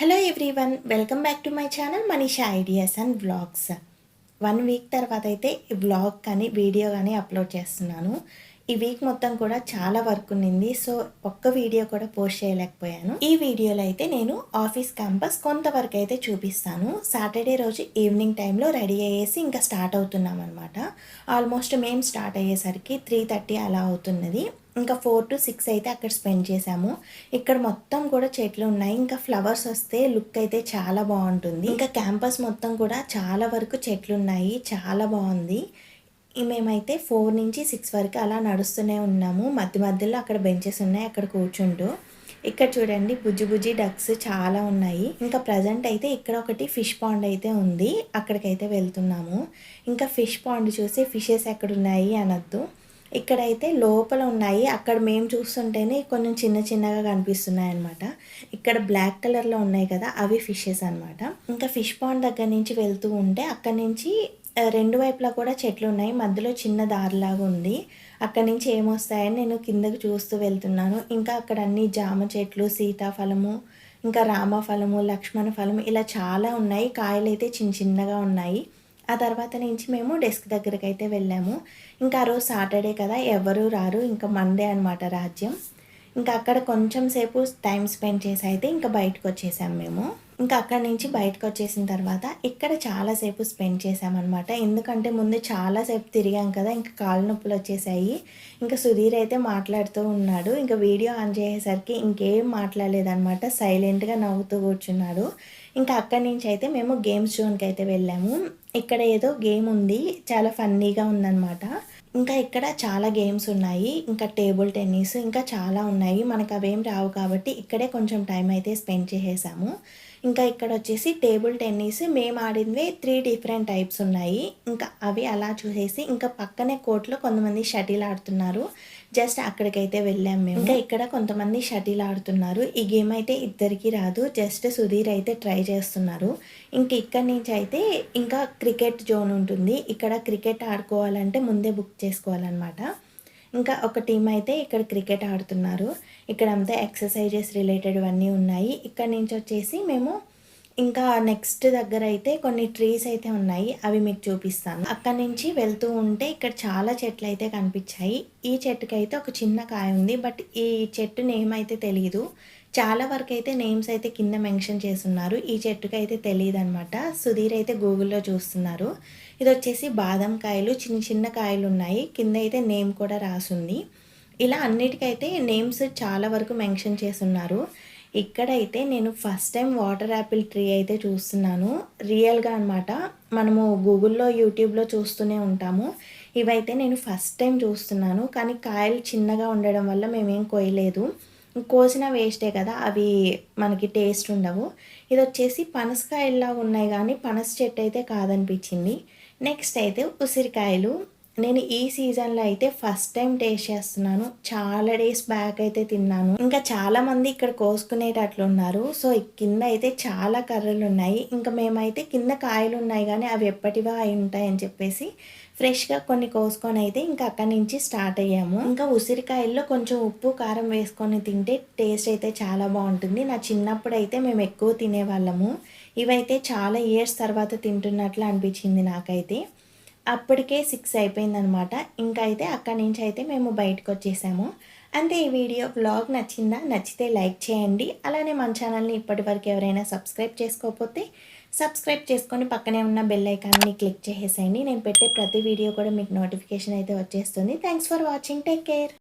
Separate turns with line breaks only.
Hello everyone, welcome back to my channel Manisha ideas and vlogs. 1 week తర్వాత అయితే ఈ vlog కానీ వీడియో కానీ అప్లోడ్ చేస్తున్నాను. ఈ వీక్ మొత్తం కూడా చాలా వర్క్ ఉన్నింది. సో ఒక్క వీడియో కూడా పోస్ట్ చేయలేకపోయాను. ఈ వీడియోలో అయితే నేను ఆఫీస్ క్యాంపస్ కొంతవరకు అయితే చూపిస్తాను. సాటర్డే రోజు ఈవినింగ్ టైంలో రెడీ అయ్యేసి ఇంకా స్టార్ట్ అవుతున్నాం అనమాట. ఆల్మోస్ట్ మేము స్టార్ట్ అయ్యేసరికి 3:30 అలా అవుతున్నది. ఇంకా 4 to 6 అయితే అక్కడ స్పెండ్ చేసాము. ఇక్కడ మొత్తం కూడా చెట్లు ఉన్నాయి. ఇంకా ఫ్లవర్స్ వస్తే లుక్ అయితే చాలా బాగుంటుంది. ఇంకా క్యాంపస్ మొత్తం కూడా చాలా వరకు చెట్లు ఉన్నాయి. చాలా బాగుంది. మేమైతే 4 నుంచి 6 వరకు అలా నడుస్తూనే ఉన్నాము. మధ్య మధ్యలో అక్కడ బెంచెస్ ఉన్నాయి, అక్కడ కూర్చుంటూ. ఇక్కడ చూడండి బుజ్జి బుజ్జి డక్స్ చాలా ఉన్నాయి. ఇంకా ప్రజెంట్ అయితే ఇక్కడ ఒకటి ఫిష్ పాండ్ అయితే ఉంది, అక్కడికైతే వెళ్తున్నాము. ఇంకా ఫిష్ పాండ్ చూసి ఫిషెస్ ఎక్కడ ఉన్నాయి అనొద్దు, ఇక్కడైతే లోపల ఉన్నాయి. అక్కడ మేము చూస్తుంటేనే కొంచెం చిన్న చిన్నగా కనిపిస్తున్నాయి అనమాట. ఇక్కడ బ్లాక్ కలర్లో ఉన్నాయి కదా, అవి ఫిషెస్ అనమాట. ఇంకా ఫిష్ పాండ్ దగ్గర నుంచి వెళ్తూ ఉంటే అక్కడ నుంచి రెండు వైపులా కూడా చెట్లు ఉన్నాయి. మధ్యలో చిన్న దారిలాగా ఉంది. అక్కడి నుంచి ఏమొస్తాయని నేను కిందకి చూస్తూ వెళ్తున్నాను. ఇంకా అక్కడ అన్ని జామ చెట్లు, సీతాఫలము, ఇంకా రామఫలము, లక్ష్మణ ఫలము ఇలా చాలా ఉన్నాయి. కాయలు అయితే చిన్న చిన్నగా ఉన్నాయి. ఆ తర్వాత నుంచి మేము డెస్క్ దగ్గరికి అయితే వెళ్ళాము. ఇంకా ఆ రోజు సాటర్డే కదా, ఎవరు రారు. ఇంకా మండే అనమాట రాజ్యం. ఇంకా అక్కడ కొంచెం సేపు టైం స్పెండ్ చేసి అయితే ఇంకా బయటకు వచ్చేసాము మేము. ఇంకా అక్కడి నుంచి బయటకు వచ్చేసిన తర్వాత ఇక్కడ చాలాసేపు స్పెండ్ చేసామన్నమాట. ఎందుకంటే ముందు చాలాసేపు తిరిగాం కదా, ఇంకా కాళ్ళ నొప్పులు వచ్చేసాయి. ఇంకా సుధీర్ అయితే మాట్లాడుతూ ఉన్నాడు. ఇంకా వీడియో ఆన్ చేసేసరికి ఇంకేం మాట్లాడలేదన్నమాట. సైలెంట్గా నవ్వుతూ కూర్చున్నాడు. ఇంకా అక్కడి నుంచి అయితే మేము గేమ్స్ జోన్కి అయితే వెళ్ళాము. ఇక్కడ ఏదో గేమ్ ఉంది, చాలా ఫన్నీగా ఉందన్నమాట. ఇంకా ఇక్కడ చాలా గేమ్స్ ఉన్నాయి. ఇంకా టేబుల్ టెన్నిస్ ఇంకా చాలా ఉన్నాయి. మనకు అవేం రావు కాబట్టి ఇక్కడే కొంచెం టైం అయితే స్పెండ్ చేసేసాము. ఇంకా ఇక్కడ వచ్చేసి టేబుల్ టెన్నిస్ మేము ఆడినవి 3 డిఫరెంట్ టైప్స్ ఉన్నాయి. ఇంకా అవి అలా చూసేసి ఇంకా పక్కనే కోర్టులో కొంతమంది షటిల్ ఆడుతున్నారు. జస్ట్ అక్కడికైతే వెళ్ళాం మేము. ఇంకా ఇక్కడ కొంతమంది షటిల్ ఆడుతున్నారు. ఈ గేమ్ అయితే ఇద్దరికి రాదు, జస్ట్ సుధీర్ అయితే ట్రై చేస్తున్నారు. ఇంక ఇక్కడి నుంచి అయితే ఇంకా క్రికెట్ జోన్ ఉంటుంది. ఇక్కడ క్రికెట్ ఆడుకోవాలంటే ముందే బుక్ చేసుకోవాలన్నమాట. ఇంకా ఒక టీం అయితే ఇక్కడ క్రికెట్ ఆడుతున్నారు. ఇక్కడంతా ఎక్సర్సైజెస్ రిలేటెడ్ అన్నీ ఉన్నాయి. ఇక్కడ నుంచి వచ్చేసి మేము ఇంకా నెక్స్ట్ దగ్గర అయితే కొన్ని ట్రీస్ అయితే ఉన్నాయి, అవి మీకు చూపిస్తాను. అక్కడ నుంచి వెళ్తూ ఉంటే ఇక్కడ చాలా చెట్లు అయితే కనిపించాయి. ఈ చెట్టుకి అయితే ఒక చిన్న కాయ ఉంది, బట్ ఈ చెట్టు నేమ్ అయితే తెలియదు. చాలా వరకు అయితే నేమ్స్ అయితే కింద మెన్షన్ చేస్తున్నారు. ఈ చెట్టుకి అయితే తెలియదు అనమాట. సుధీర్ అయితే గూగుల్లో చూస్తున్నారు. ఇది వచ్చేసి బాదం కాయలు, చిన్న చిన్న కాయలు ఉన్నాయి. కింద అయితే నేమ్ కూడా రాసుంది. ఇలా అన్నిటికైతే నేమ్స్ చాలా వరకు మెన్షన్ చేస్తున్నారు. ఇక్కడైతే నేను first time water Apple tree అయితే చూస్తున్నాను, రియల్గా అనమాట. మనము గూగుల్లో యూట్యూబ్లో చూస్తూనే ఉంటాము. ఇవైతే నేను ఫస్ట్ టైం చూస్తున్నాను. కానీ కాయలు చిన్నగా ఉండడం వల్ల మేమేం కోయలేదు. కోసిన వేస్టే కదా, అవి మనకి టేస్ట్ ఉండవు. ఇది వచ్చేసి పనసకాయల్లా ఉన్నాయి కానీ పనస చెట్టు అయితే కాదనిపించింది. నెక్స్ట్ అయితే ఉసిరికాయలు. నేను ఈ సీజన్లో అయితే ఫస్ట్ టైం టేస్ట్ చేస్తున్నాను. చాలా డేస్ బ్యాక్ అయితే తిన్నాను. ఇంకా చాలామంది ఇక్కడ కోసుకునేటట్లు ఉన్నారు. సో కింద అయితే చాలా కర్రలు ఉన్నాయి. ఇంకా మేమైతే కింద కాయలు ఉన్నాయి కానీ అవి ఎప్పటివా అయి ఉంటాయని చెప్పేసి ఫ్రెష్గా కొన్ని కోసుకొని అయితే ఇంకా అక్కడి నుంచి స్టార్ట్ అయ్యాము. ఇంకా ఉసిరికాయల్లో కొంచెం ఉప్పు కారం వేసుకొని తింటే టేస్ట్ అయితే చాలా బాగుంటుంది. నా చిన్నప్పుడు అయితే మేము ఎక్కువ తినేవాళ్ళము. ఇవైతే చాలా ఇయర్స్ తర్వాత తింటున్నట్లు అనిపించింది నాకైతే. అప్పటికే 6 అయిపోయిందనమాట. ఇంకా అయితే అక్కడి నుంచి అయితే మేము బయటకు వచ్చేసాము. అంతే, ఈ వీడియో బ్లాగ్ నచ్చిందా? నచ్చితే లైక్ చేయండి. అలానే మన ఛానల్ని ఇప్పటివరకు ఎవరైనా సబ్స్క్రైబ్ చేసుకోకపోతే సబ్స్క్రైబ్ చేసుకొని పక్కనే ఉన్న బెల్ ఐకాన్ని క్లిక్ చేసేసేయండి. నేను పెట్టే ప్రతి వీడియో కూడా మీకు నోటిఫికేషన్ అయితే వచ్చేస్తుంది. Thanks for watching. Take care.